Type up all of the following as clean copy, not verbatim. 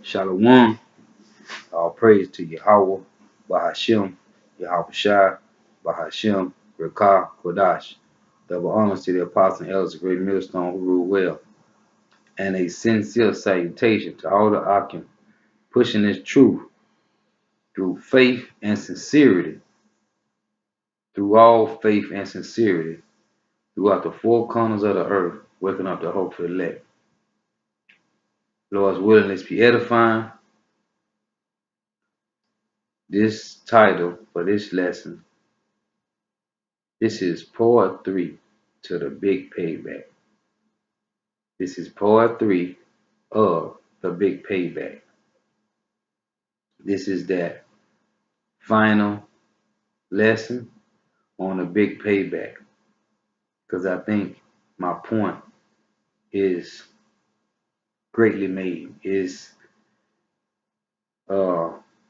Shalom. All praise to YAHAWAH, Bahashem, YAHAWASHI, Bahashem, Rekah, Kodash. Double honors to the apostles and elders of Great Millstone who rule well. And a sincere salutation to all the Akim pushing this truth through faith and sincerity, through all faith and sincerity, throughout the four corners of the earth, waking up the hope for the elect. Lord's willing, let's be edifying. This title for this lesson, this is part 3 to the big payback. This is part 3 of the big payback. This is that final lesson on the big payback, because I think my point is greatly made, is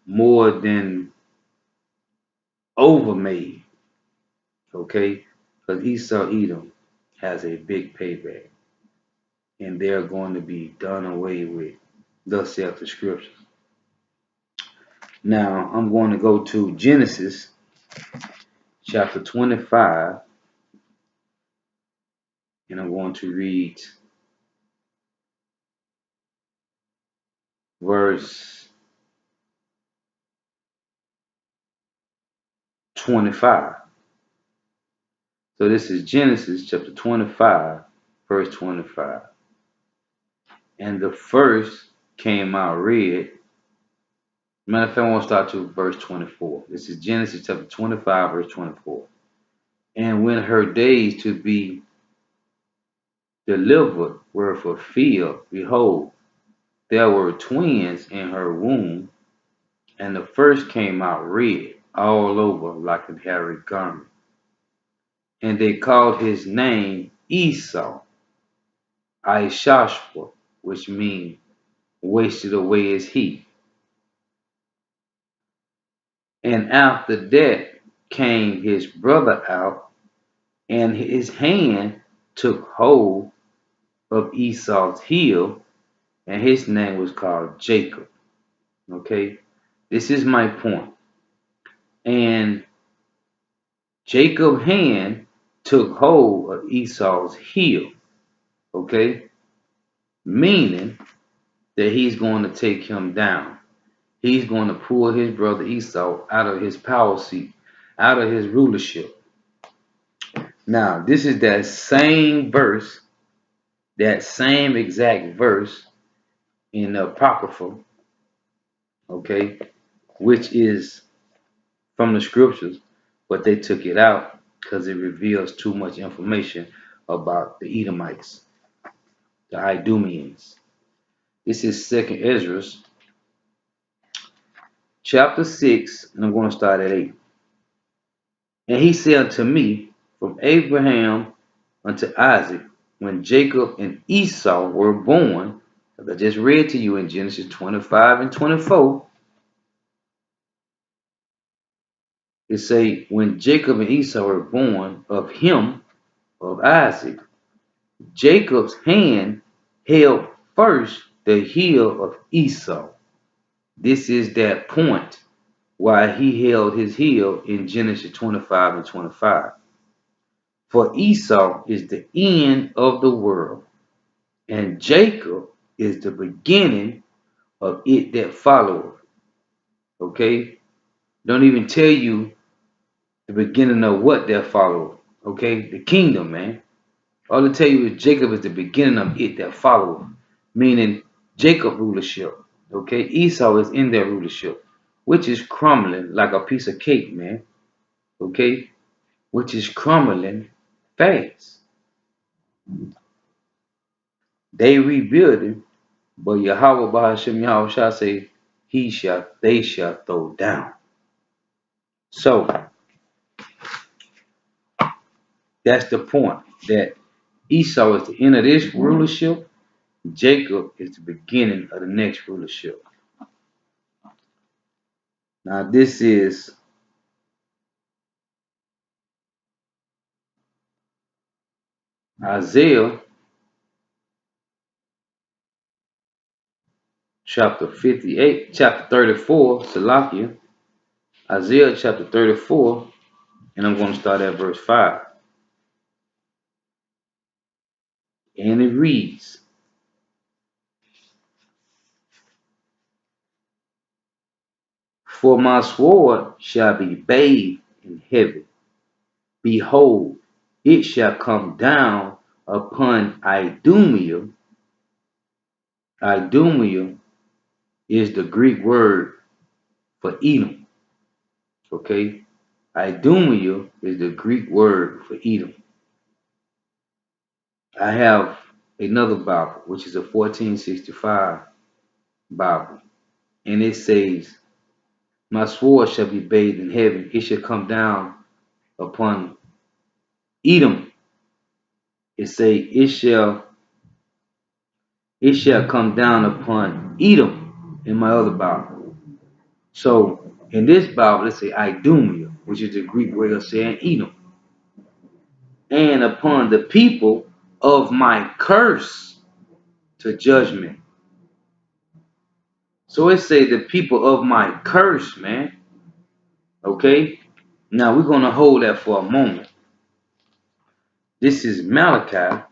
more than overmade, okay? Because Esau Edom has a big payback, and they're going to be done away with, thus saith the scriptures. Now, I'm going to go to Genesis chapter 25, and I'm going to read verse 25. So this is Genesis chapter 25, verse 25. And the first came out red. Matter of fact, I want to start to verse 24. This is Genesis chapter 25, verse 24. And when her days to be delivered were fulfilled, behold, there were twins in her womb, and the first came out red all over like a hairy garment. And they called his name Esau, Ishashpa, which means wasted away is he. And after that came his brother out, and his hand took hold of Esau's heel, and his name was called Jacob. Okay, this is my point. And Jacob's hand took hold of Esau's heel. Okay, meaning that he's going to take him down. He's going to pull his brother Esau out of his power seat, out of his rulership. Now, this is that same verse, that same exact verse in the Apocrypha, okay, which is from the scriptures, but they took it out because it reveals too much information about the Edomites, the Idumeans. This is 2nd Ezra, chapter 6, and I'm going to start at 8. And he said unto me, from Abraham unto Isaac, when Jacob and Esau were born, as I just read to you in Genesis 25 and 24, it say, when Jacob and Esau were born of him, of Isaac, Jacob's hand held first the heel of Esau. This is that point why he held his heel in Genesis 25 and 25. For Esau is the end of the world, and Jacob is the beginning of it that followeth. Okay? Don't even tell you the beginning of what that followeth. Okay? The kingdom, man. All they tell you is Jacob is the beginning of it that followeth. Meaning Jacob rulership. Okay? Esau is in their rulership, which is crumbling like a piece of cake, man. Okay? Which is crumbling fast. They rebuilding, but Yahawah Bahashem Yahweh shall say, they shall throw down. So that's the point, that Esau is the end of this rulership, Jacob is the beginning of the next rulership. Now this is Isaiah chapter 58, chapter 34, Salakia, Isaiah chapter 34, and I'm going to start at verse 5. And it reads, For my sword shall be bathed in heaven. Behold, it shall come down upon Idumea. Idumea is the Greek word for Edom. Okay? Idumea is the Greek word for Edom. I have another Bible, which is a 1465 Bible. And it says, My sword shall be bathed in heaven. It shall come down upon Edom. It say, it shall come down upon Edom in my other Bible. So in this Bible, let's say Idumea, which is the Greek way of saying Edom. And upon the people of my curse to judgment. So it say the people of my curse, man. Okay? Now we're going to hold that for a moment. This is Malachi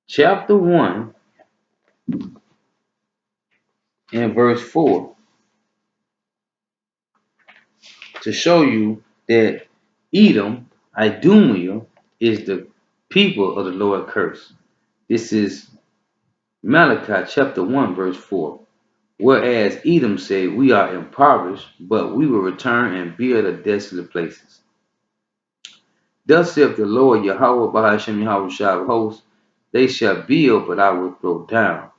chapter 1 and verse 4 to show you that Edom, Idumea, is the people of the Lord curse. This is Malachi chapter 1 verse 4. Whereas Edom said, We are impoverished, but we will return and build the desolate places. Thus saith the Lord Yahawah Bahashem Yahawashi of hosts, they shall build, but I will throw down,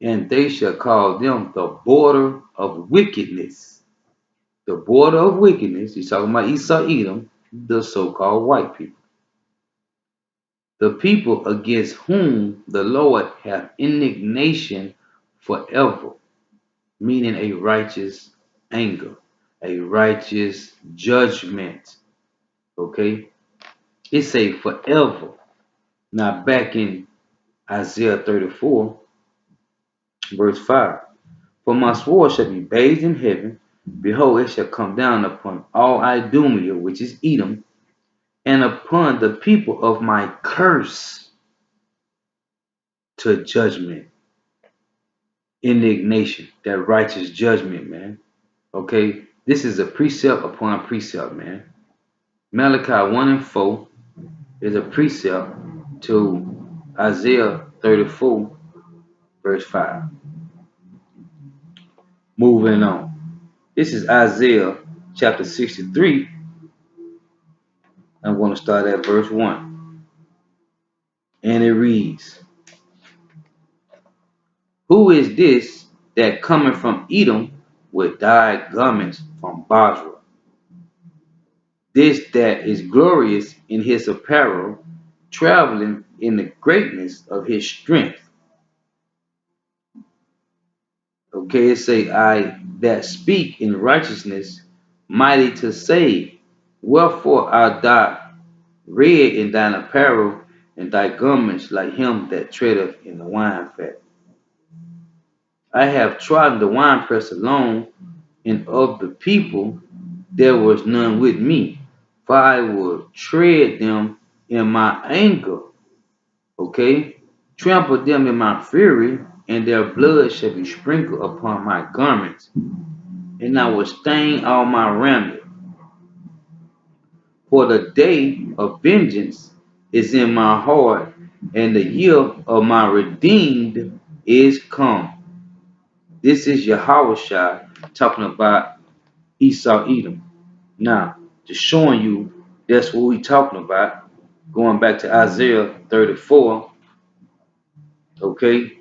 and they shall call them the border of wickedness. The border of wickedness, he's talking about Esau Edom, the so-called white people. The people against whom the Lord hath indignation forever, meaning a righteous anger, a righteous judgment. Okay? It say forever. Now back in Isaiah 34, verse 5. For my sword shall be bathed in heaven. Behold, it shall come down upon all Idumea, which is Edom, and upon the people of my curse to judgment. Indignation, that righteous judgment, man. Okay? This is a precept upon precept, man. Malachi 1 and 4 is a precept to Isaiah 34, verse 5. Moving on. This is Isaiah chapter 63. I'm going to start at verse 1. And it reads, Who is this that cometh from Edom with dyed garments from Basra? This that is glorious in his apparel, traveling in the greatness of his strength. Okay, it say, I that speak in righteousness, mighty to save. Wherefore art thou red in thine apparel, and thy garments like him that treadeth in the wine fat? I have trodden the winepress alone, and of the people there was none with me, for I will tread them in my anger. Okay? Trample them in my fury, and their blood shall be sprinkled upon my garments, and I will stain all my raiment. For the day of vengeance is in my heart, and the year of my redeemed is come. This is Yahawashi talking about Esau Edom. Now, just showing you that's what we're talking about. Going back to Isaiah 34, okay?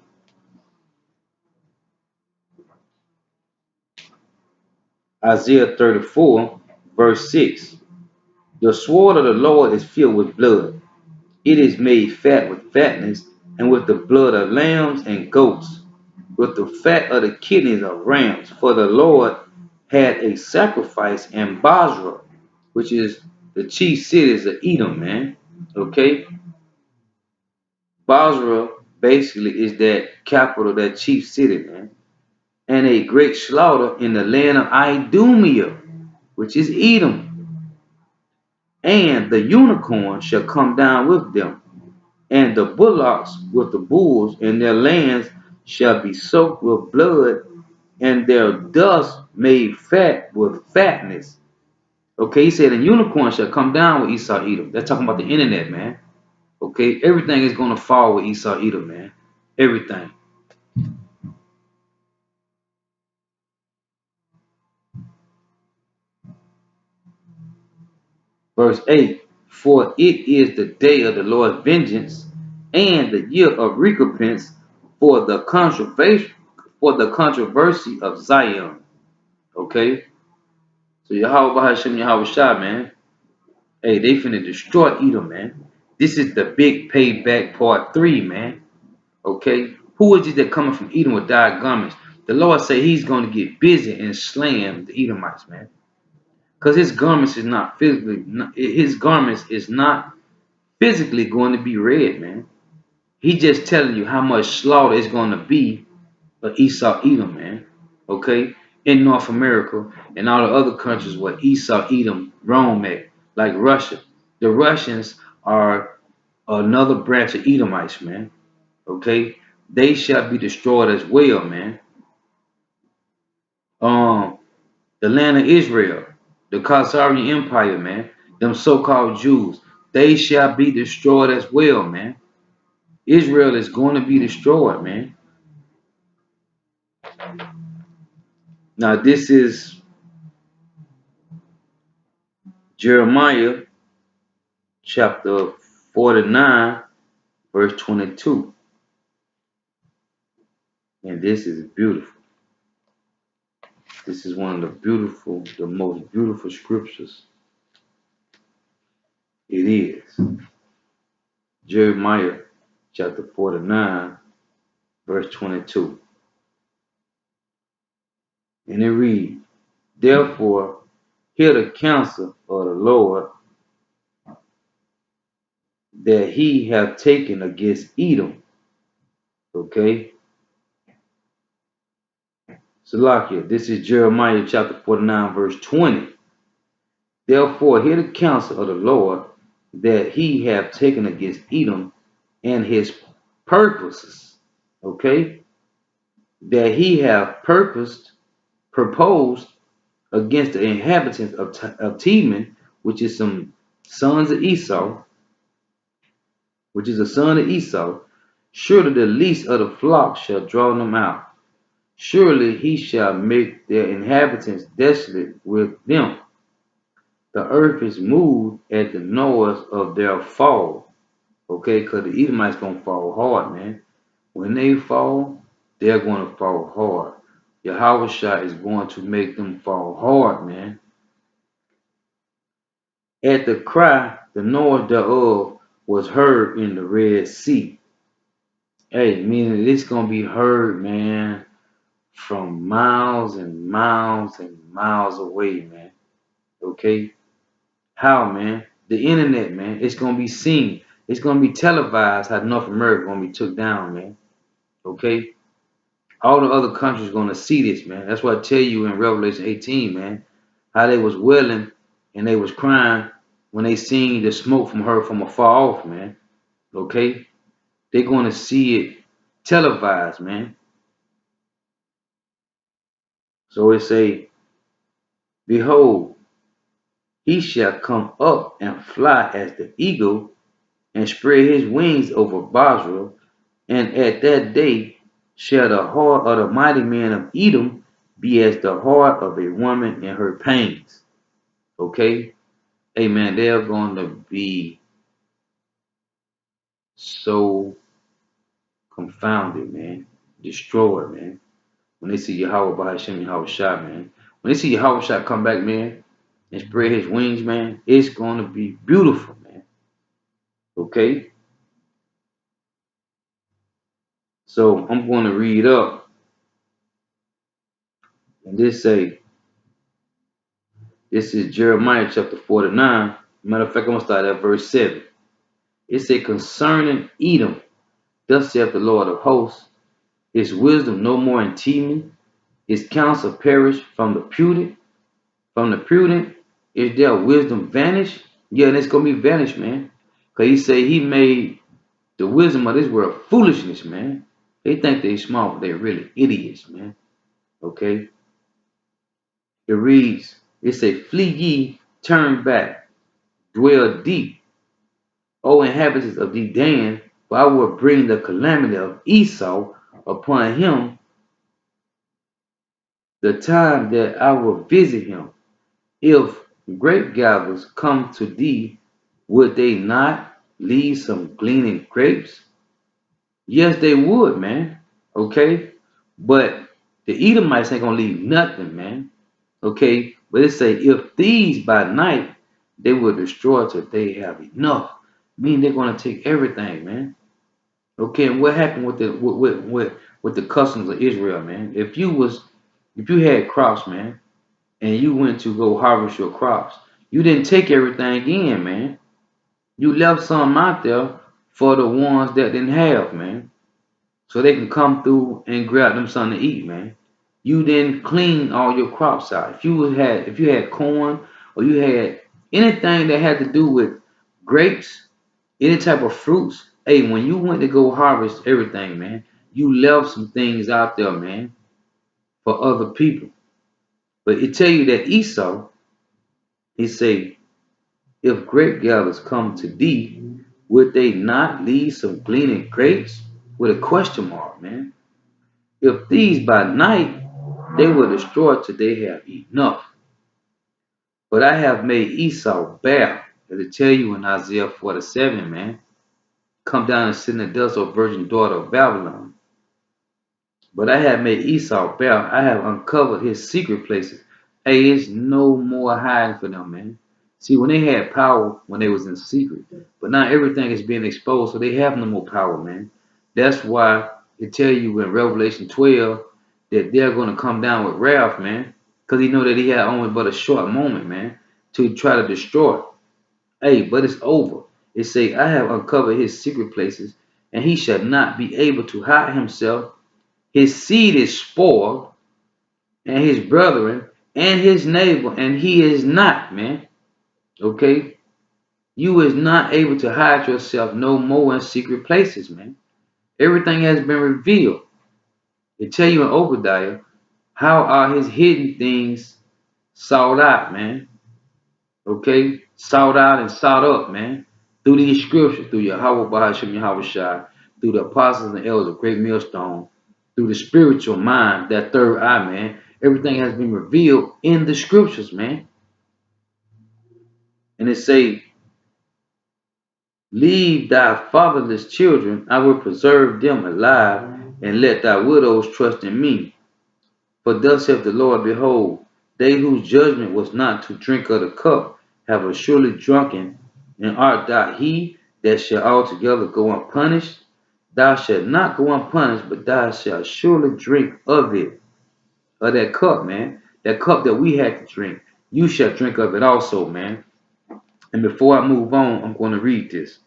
Isaiah 34, verse 6. The sword of the Lord is filled with blood. It is made fat with fatness, and with the blood of lambs and goats, with the fat of the kidneys of rams. For the Lord had a sacrifice in Basra, which is the chief cities of Edom, man. Okay? Basra basically is that capital, that chief city, man. And a great slaughter in the land of Idumea, which is Edom. And the unicorn shall come down with them, and the bullocks with the bulls, and their lands shall be soaked with blood, and their dust made fat with fatness. Okay, he said, and unicorn shall come down with Esau Edom. That's talking about the internet, man. Okay, everything is going to fall with Esau Edom, man. Everything. Verse 8, for it is the day of the Lord's vengeance and the year of recompense for the controversy of Zion. Okay, so Yahawah Hashem Yahawashai, man. Hey, they finna destroy Edom, man. This is the big payback part 3, man. Okay, who is it that coming from Edom with dyed garments? The Lord say he's going to get busy and slam the Edomites, man. Because his garments is not physically going to be red, man. He just telling you how much slaughter is going to be for Esau Edom, man. Okay, in North America and all the other countries where Esau Edom roam at, like Russia. The Russians are another branch of Edomites, man. Okay, they shall be destroyed as well, man. The land of Israel, the Khazarian Empire, man, them so-called Jews, they shall be destroyed as well, man. Israel is going to be destroyed, man. Now, this is Jeremiah chapter 49, verse 22. And this is beautiful. This is one of the most beautiful scriptures. It is. Jeremiah chapter 49, verse 22. And it reads, therefore, hear the counsel of the Lord that he have taken against Edom. Okay? Salakia, this is Jeremiah chapter 49, verse 20. Therefore, hear the counsel of the Lord that he have taken against Edom and his purposes. Okay? That he have proposed against the inhabitants of Teman, which is some sons of Esau, which is a son of Esau. Surely the least of the flock shall draw them out. Surely he shall make their inhabitants desolate with them. The earth is moved at the noise of their fall. Okay, because the Edomites going to fall hard, man. When they fall, they're going to fall hard. Yahawashai is going to make them fall hard, man. At the cry, the noise thereof was heard in the Red Sea. Hey, meaning it's going to be heard, man, from miles and miles and miles away, man. Okay? How, man? The internet, man. It's going to be seen. It's going to be televised how North America going to be took down, man. Okay? All the other countries going to see this, man. That's what I tell you in Revelation 18, man. How they was wailing and they was crying when they seen the smoke from her from afar off, man. Okay? They're going to see it televised, man. So it say, behold, he shall come up and fly as the eagle and spread his wings over Basra, and at that day shall the heart of the mighty man of Edom be as the heart of a woman in her pains. Okay? Amen. They're going to be so confounded, man. Destroyed, man. When they see Yahawah Hashem Yahawashai, man. When they see Yahawashai come back, man, and spread his wings, man, it's going to be beautiful, man. Okay? So I'm going to read up. And this say, this is Jeremiah chapter 49. Matter of fact, I'm going to start at verse 7. It say, concerning Edom, Thus saith the Lord of hosts, his wisdom no more in Teman, his counsel perished from the prudent. From the prudent, is their wisdom vanished? Yeah, and it's gonna be vanished, man. Cause he say he made the wisdom of this world foolishness, man. They think they smart, but they really idiots, man. Okay? It reads, it say, flee ye, turn back, dwell deep, O inhabitants of Dedan, for I will bring the calamity of Esau upon him, the time that I will visit him. If grape gatherers come to thee, would they not leave some gleaning grapes? Yes, they would, man. Okay? But the Edomites ain't gonna leave nothing, man. Okay? But it say, if these by night, they will destroy till they have enough. Meaning they're gonna take everything, man. Okay, and what happened with the customs of Israel, man? If you had crops, man, and you went to go harvest your crops, you didn't take everything in, man. You left some out there for the ones that didn't have, man, so they can come through and grab them something to eat, man. You didn't clean all your crops out. If you had corn or you had anything that had to do with grapes, any type of fruits, hey, when you went to go harvest everything, man, you left some things out there, man, for other people. But it tell you that Esau, he say, if grape gatherers come to thee, would they not leave some gleaning grapes? With a question mark, man. If these by night, they will destroy till they have enough. But I have made Esau bare, as it tell you in Isaiah 47, man. Come down and sit in the dust, O virgin daughter of Babylon. But I have made Esau bare. I have uncovered his secret places. Hey, it's no more hiding for them, man. See, when they had power, when they was in secret, but now everything is being exposed, so they have no more power, man. That's why it tell you in Revelation 12 that they're going to come down with wrath, man, because he know that he had only but a short moment, man, to try to destroy. Hey, but it's over. It say, I have uncovered his secret places, and he shall not be able to hide himself. His seed is spoiled, and his brethren, and his neighbor, and he is not, man. Okay? You is not able to hide yourself no more in secret places, man. Everything has been revealed. They tell you in Obadiah, how are his hidden things sought out, man? Okay? Sought out and sought up, man. Through these scriptures, through YAHAWASHI, through the apostles and elders of Great Millstone, through the spiritual mind, that third eye, man. Everything has been revealed in the scriptures, man. And it say, leave thy fatherless children, I will preserve them alive, and let thy widows trust in me. For thus saith the Lord, behold, they whose judgment was not to drink of the cup have assuredly drunken, and art thou he that shall altogether go unpunished? Thou shalt not go unpunished, but thou shalt surely drink of it. Of that cup, man. That cup that we had to drink. You shall drink of it also, man. And before I move on, I'm going to read this.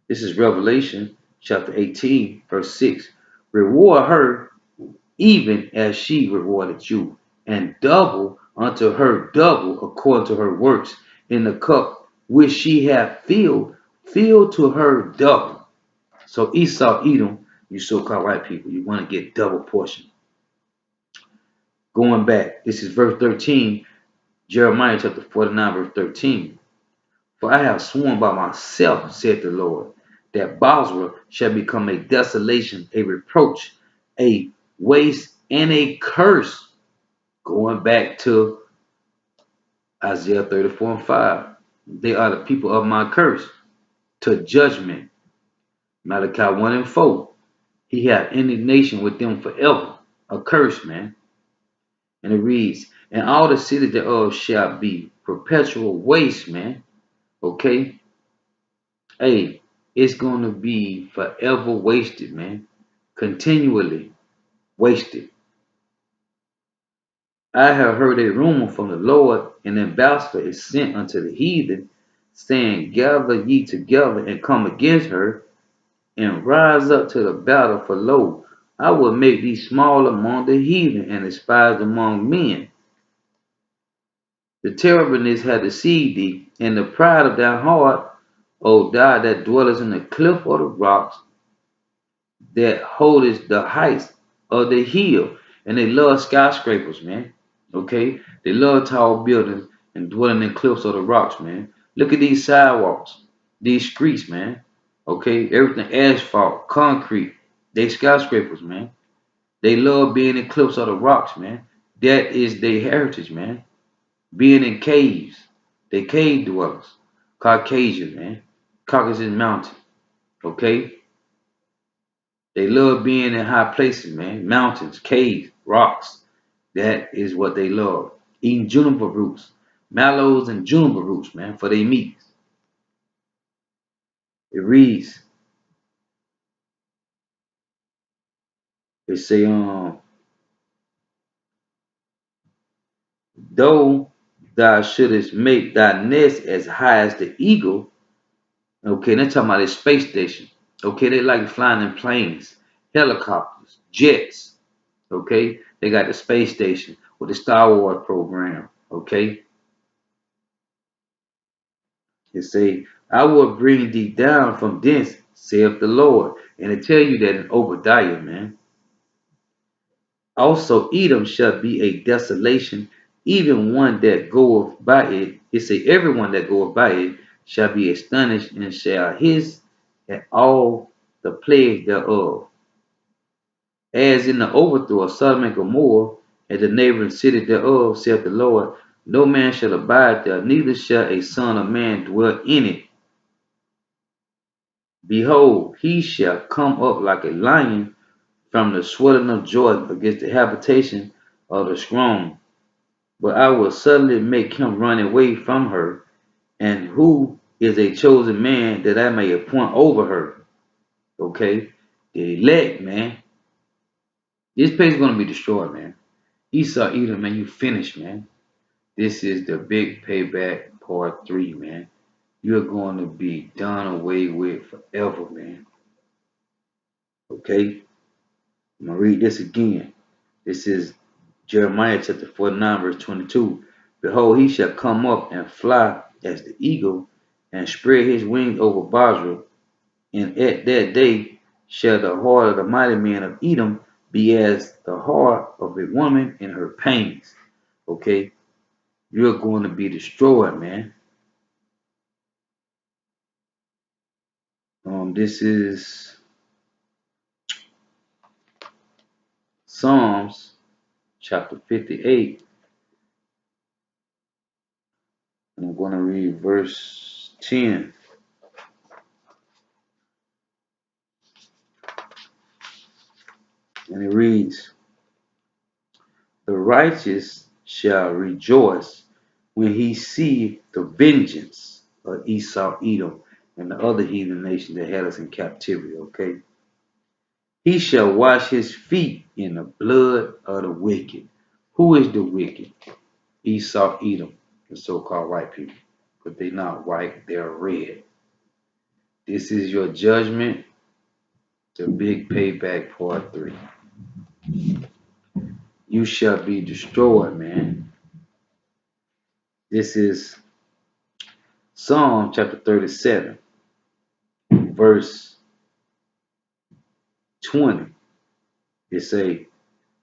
This is Revelation chapter 18, verse 6. Reward her even as she rewarded you, and double unto her double according to her works. In the cup which she hath filled, fill to her double. So Esau, Edom, you so-called white people, you want to get double portion. Going back, this is verse 13, Jeremiah chapter 49, verse 13. For I have sworn by myself, said the Lord, that Basra shall become a desolation, a reproach, a waste, and a curse. Going back to Isaiah 34 and 5. They are the people of my curse, to judgment. Malachi 1 and 4. He hath indignation with them forever. A curse, man. And it reads, and all the cities thereof shall be perpetual waste, man. Okay? Hey, it's going to be forever wasted, man. Continually wasted. I have heard a rumor from the Lord, an ambassador is sent unto the heathen, saying, gather ye together and come against her. and rise up to the battle, for lo, I will make thee small among the heathen and despised among men. The terribleness hath deceived thee, and the pride of thy heart, O thou that dwellest in the cliff of the rocks, that holdest the heights of the hill. And they love skyscrapers, man. Okay? They love tall buildings and dwelling in cliffs of the rocks, man. Look at these sidewalks, these streets, man. Okay? Everything asphalt, concrete. They skyscrapers, man. They love being in cliffs of the rocks, man. That is their heritage, man. Being in caves. They cave dwellers. Caucasian, man. Caucasus Mountain. Okay? They love being in high places, man. Mountains, caves, rocks. That is what they love. Eating juniper roots. Mallows and juniper roots, man, for their meat. It reads, it say, though thou shouldest make thy nest as high as the eagle. Okay, they're talking about a space station. Okay, they like flying in planes, helicopters, jets. Okay, they got the space station with the Star Wars program. Okay, it say, I will bring thee down from thence, saith the Lord. And it tell you that in Obadiah, man. Also, Edom shall be a desolation, even one that goeth by it. It say, everyone that goeth by it shall be astonished and shall hiss at all the plagues thereof. As in the overthrow of Sodom and Gomorrah, and the neighboring city thereof, saith the Lord, no man shall abide there, neither shall a son of man dwell in it. Behold, he shall come up like a lion from the swelling of joy against the habitation of the strong. But I will suddenly make him run away from her, and who is a chosen man that I may appoint over her. Okay? The elect, man. This place is going to be destroyed, man. Esau, Edom, man, you finished, man. This is the big payback part 3, man. You're going to be done away with forever, man. Okay? I'm going to read this again. This is Jeremiah chapter 49, verse 22. Behold, he shall come up and fly as the eagle, and spread his wings over Basra. And at that day shall the heart of the mighty man of Edom be as the heart of a woman in her pains. Okay? You're going to be destroyed, man. This is Psalms chapter 58. And I'm going to read verse 10. And it reads, the righteous shall rejoice when he see the vengeance of Esau, Edom, and the other heathen nations that had us in captivity, okay? He shall wash his feet in the blood of the wicked. Who is the wicked? Esau, Edom, the so-called white people. But they're not white, they're red. This is your judgment, the big payback part 3. You shall be destroyed, man. This is Psalm chapter 37, verse 20. It say,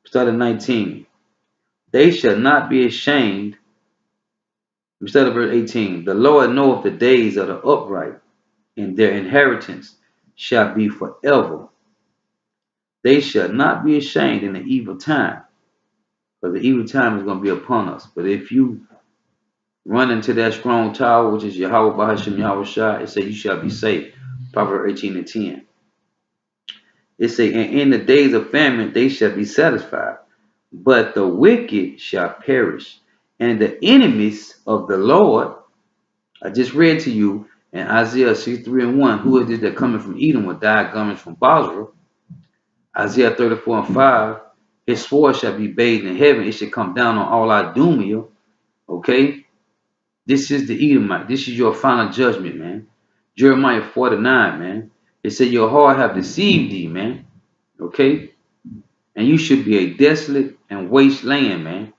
start at 19. They shall not be ashamed. Instead of verse 18, the Lord knoweth the days of the upright, and their inheritance shall be forever. They shall not be ashamed in the evil time, because the evil time is going to be upon us. But if you run into that strong tower, which is YAHAWAH, YAHAWASHI, it say you shall be safe. Proverbs 18 and 10. It say, and in the days of famine they shall be satisfied, but the wicked shall perish. And the enemies of the Lord, I just read to you in Isaiah 63 and 1, who is it that coming from Edom will die garments from Basra? Isaiah 34 and 5, his sword shall be bathed in heaven, it shall come down on all our Idumea. Okay? This is the Edomite. This is your final judgment, man. Jeremiah 49, man. It said your heart have deceived thee, man. Okay? And you should be a desolate and waste land, man.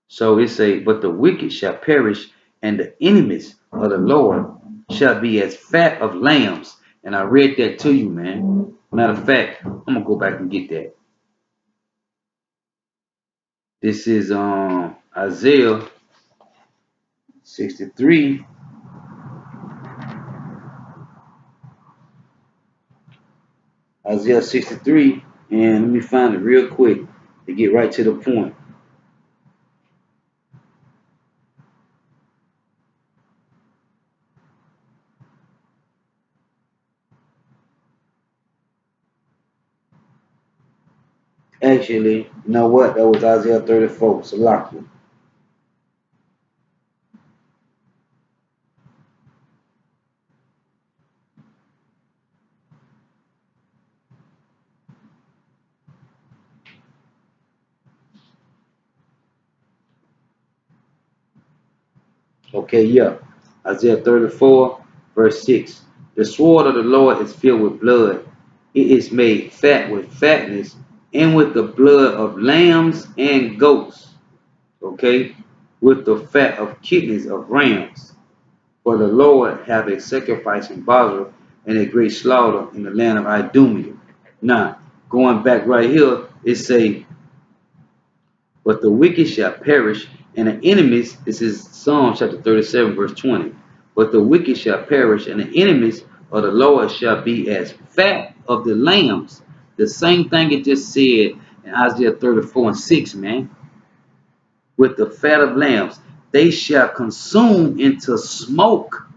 So it say, but the wicked shall perish, and the enemies of the Lord shall be as fat of lambs. And I read that to you, man. Matter of fact, I'm gonna go back and get that. This is Isaiah 63. Isaiah 63, and let me find it real quick to get right to the point. Actually, you know what? That was Isaiah 34. Salakia. Okay, yeah. Isaiah 34, verse 6. The sword of the Lord is filled with blood. It is made fat with fatness and with the blood of lambs and goats. Okay? With the fat of kidneys of rams. For the Lord hath a sacrifice in Basra and a great slaughter in the land of Idumea. Now, going back right here, it say, but the wicked shall perish, and the enemies, this is Psalm chapter 37, verse 20. But the wicked shall perish, and the enemies of the Lord shall be as fat of the lambs. The same thing it just said in Isaiah 34 and 6, man. With the fat of lambs, they shall consume into smoke.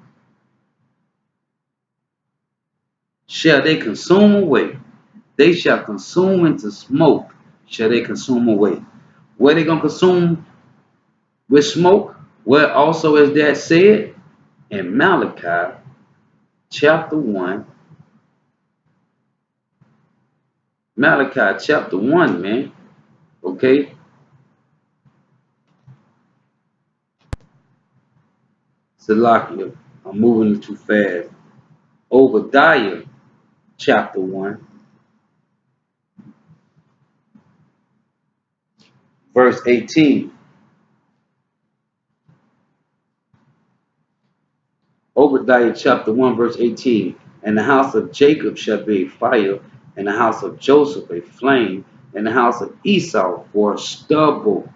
Shall they consume away? They shall consume into smoke. Shall they consume away? Where they gonna consume with smoke? Well, also as that said in Malachi chapter 1. Malachi chapter 1, man. Okay? Salakia. I'm moving too fast. Obadiah chapter 1, verse 18. Obadiah chapter 1, verse 18. And the house of Jacob shall be a fire, and the house of Joseph a flame, and the house of Esau for stubble.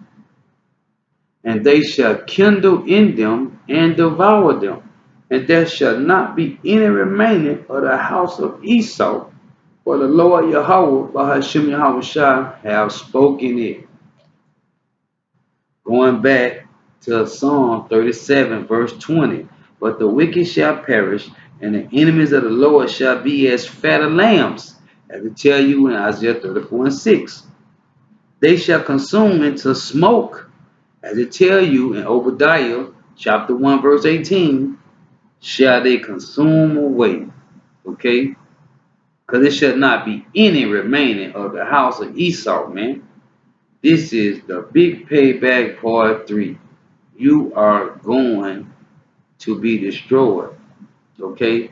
And they shall kindle in them and devour them. And there shall not be any remaining of the house of Esau, for the Lord YAHAWAH by Hashem YAHAWASHI have spoken it. Going back to Psalm 37, verse 20. But the wicked shall perish, and the enemies of the Lord shall be as fat of lambs, as it tell you in Isaiah 34 and 6. They shall consume into smoke, as it tell you in Obadiah chapter 1, verse 18. Shall they consume away. Okay? Because it shall not be any remaining of the house of Esau, man. This is the big payback part 3. You are going to be destroyed. Okay?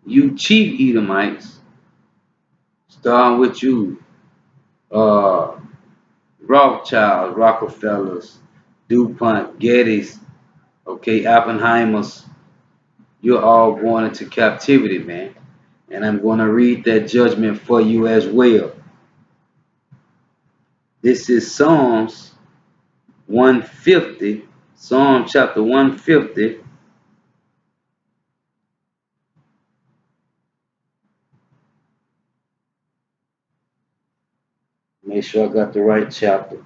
You chief Edomites, starting with you, Rothschild, Rockefellers, DuPont, Gettys, okay, Oppenheimers, you're all going into captivity, man. And I'm going to read that judgment for you as well. This is Psalms 150, Psalm chapter 150. Make sure I got the right chapter.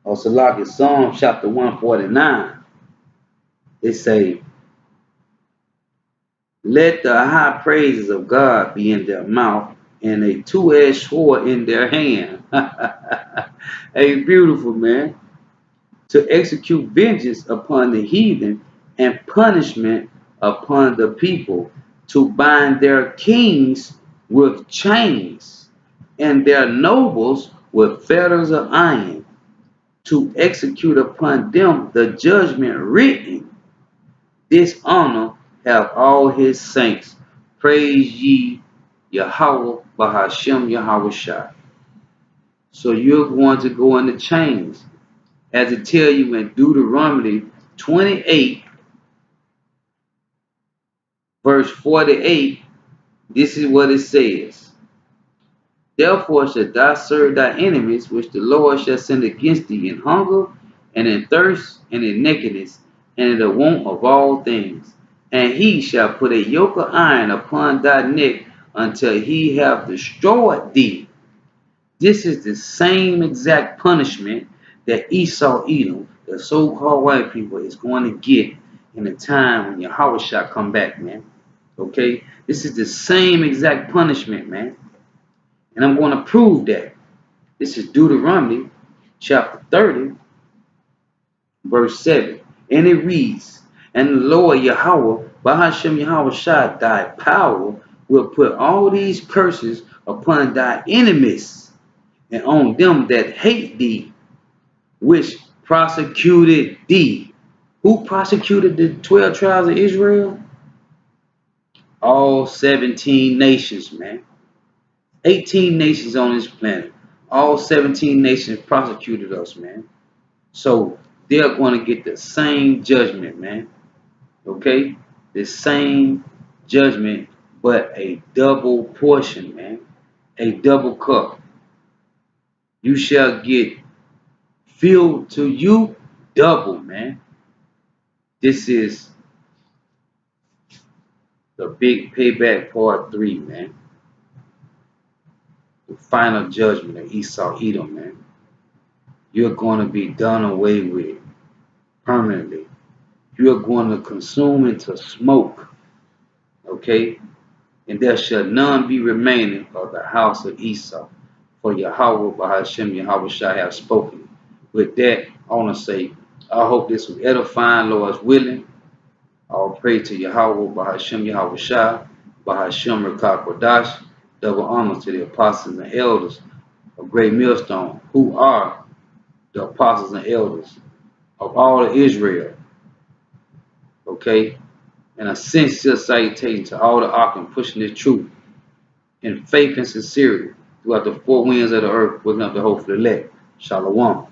Oh, Salaki, Psalm chapter 149. It say, let the high praises of God be in their mouth and a two-edged sword in their hand. Hey, beautiful, man. To execute vengeance upon the heathen and punishment upon the people, to bind their kings with chains and their nobles with fetters of iron, to execute upon them the judgment written. This honor have all his saints. Praise ye Yahawah Bahashem Yahawashai. So you're going to go in the chains. As it tell you in Deuteronomy 28, verse 48, this is what it says. Therefore shalt thou serve thy enemies, which the Lord shall send against thee in hunger, and in thirst, and in nakedness, and in the want of all things. And he shall put a yoke of iron upon thy neck until he have destroyed thee. This is the same exact punishment that Esau, Edom, the so-called white people, is going to get in the time when Yahweh shall come back, man. Okay? This is the same exact punishment, man. And I'm going to prove that. This is Deuteronomy chapter 30, verse 7. And it reads, and the Lord Yahweh, Bahashem Yahawashai, thy power will put all these curses upon thy enemies and on them that hate thee, which prosecuted thee. Who prosecuted the 12 tribes of Israel? All 17 nations, man. 18 nations on this planet. All 17 nations prosecuted us, man. So they're going to get the same judgment, man. Okay? The same judgment, but a double portion, man. A double cup. You shall get filled to you double, man. This is the big payback part 3, man. The final judgment of Esau, Edom, man. You're going to be done away with permanently. You're going to consume into smoke. Okay? And there shall none be remaining of the house of Esau. For Yahawah Bahashem Yahweh shall have spoken. With that, I want to say, I hope this was edifying, Lord's willing. I'll pray to Yahawah Bahashem Yahweh shall, Bahashem Rekah Kodash. Double honor to the apostles and elders of Great Millstone, who are the apostles and elders of all of Israel. Okay? And a sincere salutation to all the Arkham pushing this truth in faith and sincerity throughout the four winds of the earth, waking up the hope for the elect. Shalom.